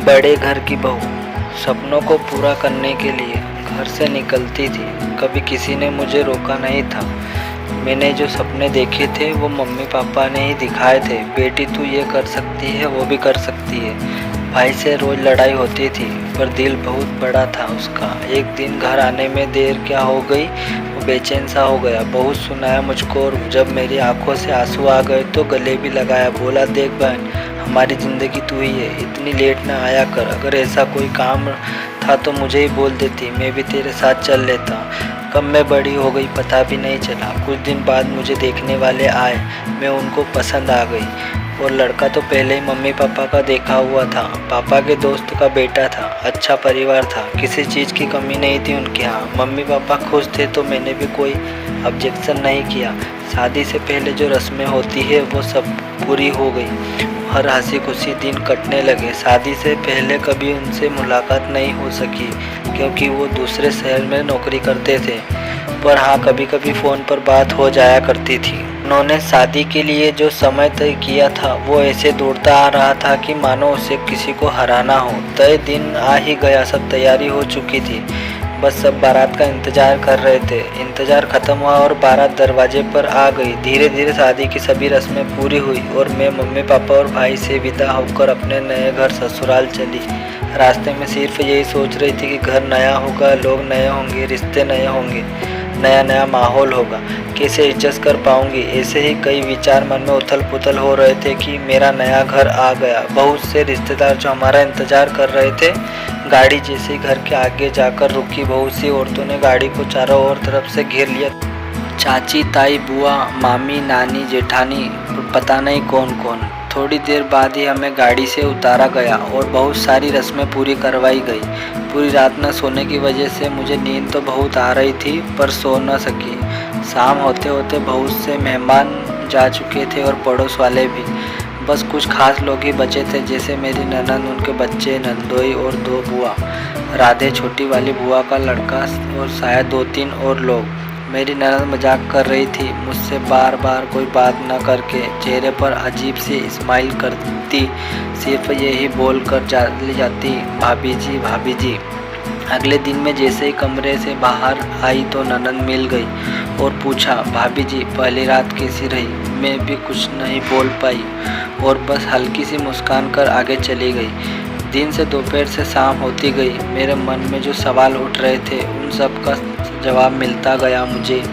बड़े घर की बहू सपनों को पूरा करने के लिए घर से निकलती थी। कभी किसी ने मुझे रोका नहीं था। मैंने जो सपने देखे थे वो मम्मी पापा ने ही दिखाए थे। बेटी तू ये कर सकती है, वो भी कर सकती है। भाई से रोज लड़ाई होती थी पर दिल बहुत बड़ा था उसका। एक दिन घर आने में देर क्या हो गई, वो बेचैन सा हो गया। बहुत सुनाया मुझको और जब मेरी आंखों से आंसू आ गए तो गले भी लगाया। बोला देख बहन, हमारी ज़िंदगी तू ही है, इतनी लेट ना आया कर। अगर ऐसा कोई काम था तो मुझे ही बोल देती, मैं भी तेरे साथ चल लेता। कब मैं बड़ी हो गई पता भी नहीं चला। कुछ दिन बाद मुझे देखने वाले आए, मैं उनको पसंद आ गई। और लड़का तो पहले ही मम्मी पापा का देखा हुआ था। पापा के दोस्त का बेटा था। अच्छा परिवार था, किसी चीज़ की कमी नहीं थी उनके यहाँ। मम्मी पापा खुश थे तो मैंने भी कोई ऑब्जेक्शन नहीं किया। शादी से पहले जो रस्में होती है वो सब पूरी हो गई। हर हंसी खुशी दिन कटने लगे। शादी से पहले कभी उनसे मुलाकात नहीं हो सकी क्योंकि वो दूसरे शहर में नौकरी करते थे। पर हाँ, कभी कभी फ़ोन पर बात हो जाया करती थी। उन्होंने शादी के लिए जो समय तय किया था वो ऐसे दौड़ता आ रहा था कि मानो उसे किसी को हराना हो। तय दिन आ ही गया, सब तैयारी हो चुकी थी। बस सब बारात का इंतज़ार कर रहे थे। इंतज़ार ख़त्म हुआ और बारात दरवाजे पर आ गई। धीरे धीरे शादी की सभी रस्में पूरी हुई और मैं मम्मी पापा और भाई से विदा होकर अपने नए घर ससुराल चली। रास्ते में सिर्फ यही सोच रही थी कि घर नया होगा, लोग नए होंगे, रिश्ते नए होंगे, नया नया माहौल होगा, कैसे एडजस्ट कर पाऊंगी। ऐसे ही कई विचार मन में उथल पुथल हो रहे थे कि मेरा नया घर आ गया। बहुत से रिश्तेदार जो हमारा इंतज़ार कर रहे थे। गाड़ी जैसे घर के आगे जाकर रुकी, बहुत सी औरतों ने गाड़ी को चारों ओर तरफ से घेर लिया। चाची, ताई, बुआ, मामी, नानी, जेठानी, पता नहीं कौन कौन। थोड़ी देर बाद ही हमें गाड़ी से उतारा गया और बहुत सारी रस्में पूरी करवाई गई। पूरी रात न सोने की वजह से मुझे नींद तो बहुत आ रही थी पर सो न सकी। शाम होते होते बहुत से मेहमान जा चुके थे और पड़ोस वाले भी। बस कुछ खास लोग ही बचे थे, जैसे मेरी ननद, उनके बच्चे, नंदोई और 2 बुआ, राधे, छोटी वाली बुआ का लड़का और शायद 2-3 और लोग। मेरी ननद मजाक कर रही थी मुझसे, बार बार कोई बात न करके चेहरे पर अजीब सी स्माइल करती, सिर्फ यही बोल कर चली जाती, भाभी जी, भाभी जी। अगले दिन में जैसे ही कमरे से बाहर आई तो ननद मिल गई और पूछा, भाभी जी पहली रात कैसी रही। मैं भी कुछ नहीं बोल पाई और बस हल्की सी मुस्कान कर आगे चली गई। दिन से दोपहर से शाम होती गई। मेरे मन में जो सवाल उठ रहे थे उन सब का जवाब मिलता गया मुझे।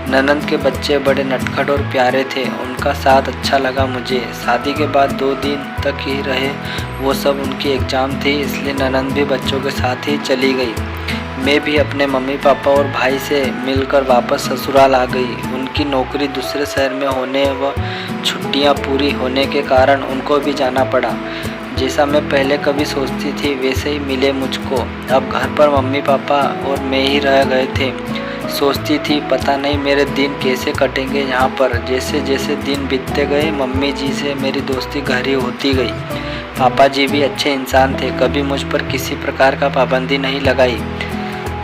ननद के बच्चे बड़े नटखट और प्यारे थे, उनका साथ अच्छा लगा मुझे। शादी के बाद 2 दिन तक ही रहे, वो सब उनकी एग्ज़ाम थी, इसलिए ननद भी बच्चों के साथ ही चली गई। मैं भी अपने मम्मी पापा और भाई से मिलकर वापस ससुराल आ गई। उनकी नौकरी दूसरे शहर में होने व छुट्टियां पूरी होने के कारण उनको भी जाना पड़ा। जैसा मैं पहले कभी सोचती थी वैसे ही मिले मुझको। अब घर पर मम्मी पापा और मैं ही रह गए थे। सोचती थी पता नहीं मेरे दिन कैसे कटेंगे यहाँ पर। जैसे जैसे दिन बीतते गए मम्मी जी से मेरी दोस्ती गहरी होती गई। पापा जी भी अच्छे इंसान थे, कभी मुझ पर किसी प्रकार का पाबंदी नहीं लगाई।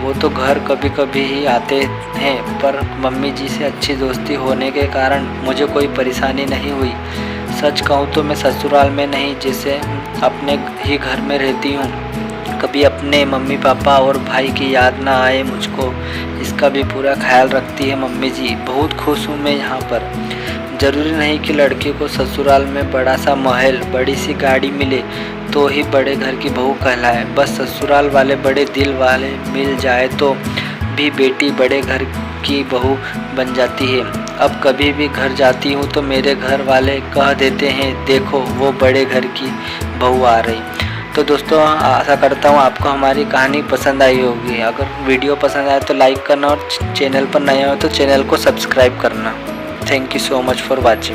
वो तो घर कभी कभी ही आते हैं, पर मम्मी जी से अच्छी दोस्ती होने के कारण मुझे कोई परेशानी नहीं हुई। सच कहूँ तो मैं ससुराल में नहीं, जैसे अपने ही घर में रहती हूँ। कभी अपने मम्मी पापा और भाई की याद ना आए मुझको, इसका भी पूरा ख्याल रखती है मम्मी जी। बहुत खुश हूँ मैं यहाँ पर। ज़रूरी नहीं कि लड़के को ससुराल में बड़ा सा महल, बड़ी सी गाड़ी मिले तो ही बड़े घर की बहू कहलाए। बस ससुराल वाले बड़े दिल वाले मिल जाए तो भी बेटी बड़े घर की बहू बन जाती है। अब कभी भी घर जाती हूँ तो मेरे घर वाले कह देते हैं, देखो वो बड़े घर की बहू आ रही। तो दोस्तों, आशा करता हूँ आपको हमारी कहानी पसंद आई होगी। अगर वीडियो पसंद आए तो लाइक करना और चैनल पर नए हो तो चैनल को सब्सक्राइब करना। Thank you so much for watching.